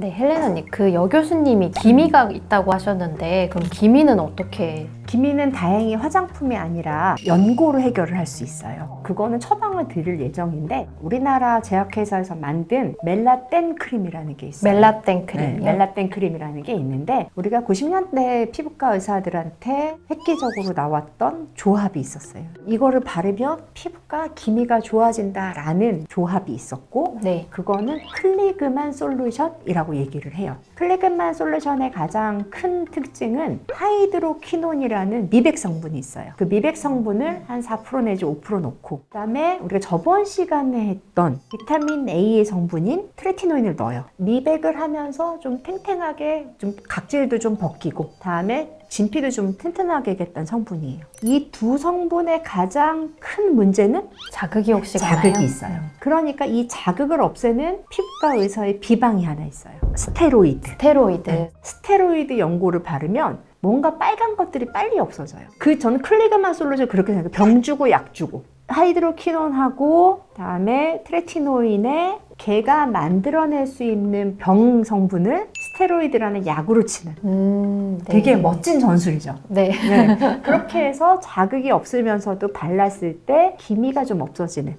네, 헬레나님, 그 여 교수님이 기미가 있다고 하셨는데 그럼 기미는 어떻게? 기미는 다행히 화장품이 아니라 연고로 해결을 할 수 있어요. 그거는 처방을 드릴 예정인데 우리나라 제약회사에서 만든 멜라텐 크림이라는 게 있어요. 멜라텐 크림이요? 멜라텐 크림이라는 게 있는데 우리가 90년대 피부과 의사들한테 획기적으로 나왔던 조합이 있었어요. 이거를 바르면 피부가 기미가 좋아진다라는 조합이 있었고 네. 그거는 클리그만 솔루션이라고 얘기를 해요. 클리그만 솔루션의 가장 큰 특징은 하이드로퀴논이라는 미백 성분이 있어요. 그 미백 성분을 한 4% 내지 5% 넣고 그다음에 우리가 저번 시간에 했던 비타민 A의 성분인 트레티노인을 넣어요. 미백을 하면서 좀 탱탱하게 좀 각질도 좀 벗기고 다음에 진피도 좀 튼튼하게 하겠다는 성분이에요. 이 두 성분의 가장 큰 문제는 자극이 혹시 자극이 가나요? 있어요. 그러니까 이 자극을 없애는 피부과 의사의 비방이 하나 있어요. 스테로이드. 스테로이드. 네. 스테로이드 연고를 바르면 뭔가 빨간 것들이 빨리 없어져요. 저는 클리그만 솔루션 그렇게 생각해요. 병 주고 약 주고. 하이드로퀴논하고 다음에 트레티노인에 걔가 만들어낼 수 있는 병 성분을 스테로이드라는 약으로 치는 네. 되게 멋진 전술이죠. 네. 네. 그렇게 해서 자극이 없으면서도 발랐을 때 기미가 좀 없어지는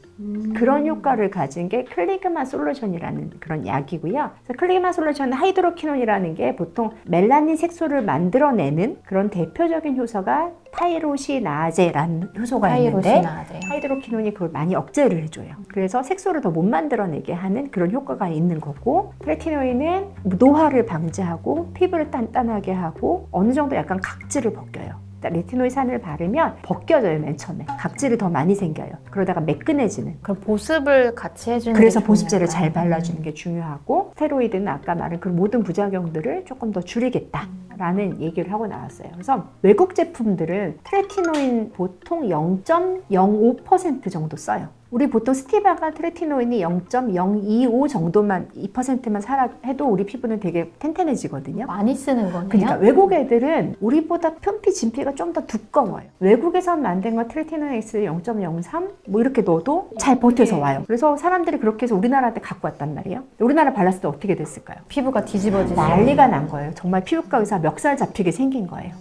그런 효과를 가진 게 클리그만 솔루션이라는 그런 약이고요. 그래서 클리그만 솔루션은 하이드로퀴논이라는 게 보통 멜라닌 색소를 만들어내는 그런 대표적인 효소가 타이로시나제라는 효소가 있는데 타이로시나제. 하이드로퀴논이 그걸 많이 억제를 해줘요. 그래서 색소를 더 못 만들어내게 하는 그런 효과가 있는 거고 트레티노인은 노화를 방지하고 피부를 단단하게 하고 어느 정도 약간 각질을 벗겨요. 레티노이산을 바르면 벗겨져요. 맨 처음에 각질이 더 많이 생겨요. 그러다가 매끈해지는. 그럼 보습을 같이 해주는 그래서 게 보습제를 중요할까요? 잘 발라주는 게 중요하고 스테로이드는 아까 말한 그 모든 부작용들을 조금 더 줄이겠다라는 얘기를 하고 나왔어요. 그래서 외국 제품들은 트레티노인 보통 0.05% 정도 써요. 우리 보통 스티바가 트레티노인이 0.025 정도만 2%만 해도 우리 피부는 되게 튼튼해지거든요. 많이 쓰는 거네요. 그러니까 외국 애들은 우리보다 표피, 진피가 좀 더 두꺼워요. 외국에서 만든 거 트레티노인 X 0.03 뭐 이렇게 넣어도 잘 버텨서 와요. 그래서 사람들이 그렇게 해서 우리나라한테 갖고 왔단 말이에요. 우리나라 발랐을 때 어떻게 됐을까요? 피부가 뒤집어지죠. 난리가 난 거예요. 정말 피부과 의사 멱살 잡히게 생긴 거예요.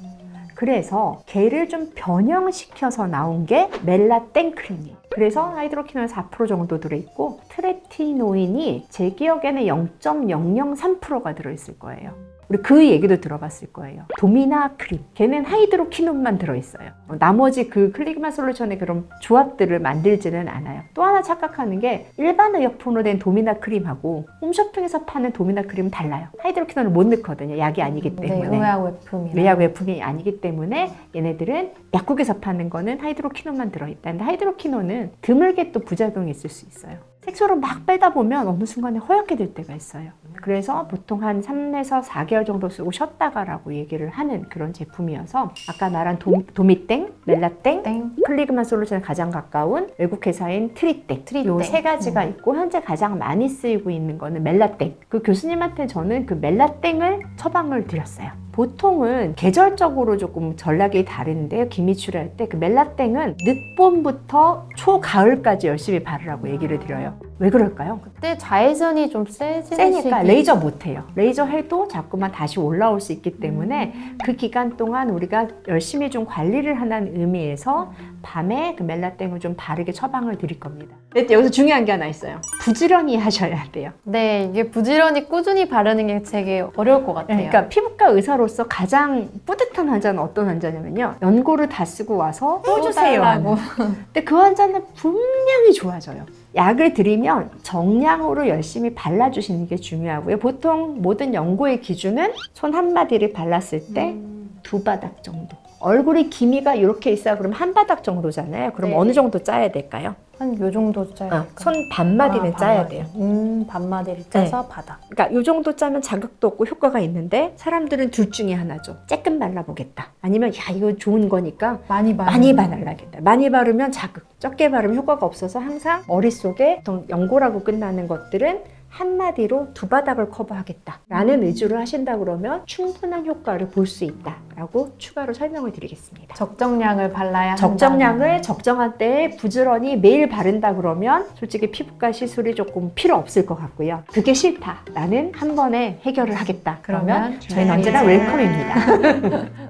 그래서 걔를 좀 변형시켜서 나온 게 멜라텐 크림이에요. 그래서 하이드로퀴논 4% 정도 들어있고 트레티노인이 제 기억에는 0.003%가 들어있을 거예요. 우리 그 얘기도 들어봤을 거예요. 도미나 크림. 걔는 하이드로퀴논만 들어있어요. 나머지 그 클리그만 솔루션의 그런 조합들을 만들지는 않아요. 또 하나 착각하는 게 일반 의약품으로 된 도미나 크림하고 홈쇼핑에서 파는 도미나 크림은 달라요. 하이드로퀴논을 못 넣거든요. 약이 아니기 때문에. 네, 의약 외품이. 의약 외품이 아니기 때문에 얘네들은 약국에서 파는 거는 하이드로퀴논만 들어있다. 근데 하이드로퀴논은 드물게 또 부작용이 있을 수 있어요. 색소를 막 빼다 보면 어느 순간에 허옇게 될 때가 있어요. 그래서 보통 한 3에서 4개월 정도 쓰고 쉬었다가라고 얘기를 하는 그런 제품이어서 아까 말한 도미땡, 멜라땡, 클리그만 솔루션에 가장 가까운 외국 회사인 트리땡 이 세 가지가 있고 현재 가장 많이 쓰이고 있는 거는 멜라땡. 그 교수님한테 저는 그 멜라땡을 처방을 드렸어요. 보통은 계절적으로 조금 전략이 다른데요. 기미 치료할 때 그 멜라땡은 늦봄부터 초가을까지 열심히 바르라고 얘기를 드려요. 왜 그럴까요? 그때 자외선이 좀 세지는 세니까 시기. 레이저 못해요. 레이저 해도 자꾸만 다시 올라올 수 있기 때문에 그 기간 동안 우리가 열심히 좀 관리를 하는 의미에서 밤에 그 멜라땡을 좀 바르게 처방을 드릴 겁니다. 근데 여기서 중요한 게 하나 있어요. 부지런히 하셔야 돼요. 네, 이게 부지런히 꾸준히 바르는 게 되게 어려울 것 같아요. 그러니까 피부과 의사로서 가장 뿌듯한 환자는 어떤 환자냐면요. 연고를 다 쓰고 와서 또 주세요. 달라고. 근데 그 환자는 분명히 좋아져요. 약을 드리면 정량으로 열심히 발라주시는 게 중요하고요. 보통 모든 연고의 기준은 손 한 마디를 발랐을 때 2바닥 정도. 얼굴이 기미가 이렇게 있어요. 그럼 1바닥 정도잖아요. 그럼 네. 어느 정도 짜야 될까요? 한 요 정도 짜야 손 반마디는 짜야 돼요. 반마디를 짜서 바닥. 그러니까 요 정도 짜면 자극도 없고 효과가 있는데 사람들은 둘 중에 하나죠. 쬐끔 발라보겠다. 아니면 야 이거 좋은 거니까 많이 발라야겠다. 많이 바르면 자극, 적게 바르면 효과가 없어서 항상 머릿속에 보통 연고라고 끝나는 것들은 한마디로 두 바닥을 커버하겠다라는 의지로 하신다 그러면 충분한 효과를 볼 수 있다라고 추가로 설명을 드리겠습니다. 적정량을 발라야 적정량을 적정한 때에 부지런히 매일 바른다 그러면 솔직히 피부과 시술이 조금 필요 없을 것 같고요. 그게 싫다. 나는 한 번에 해결을 하겠다. 그러면 저희는 언제나 웰컴입니다.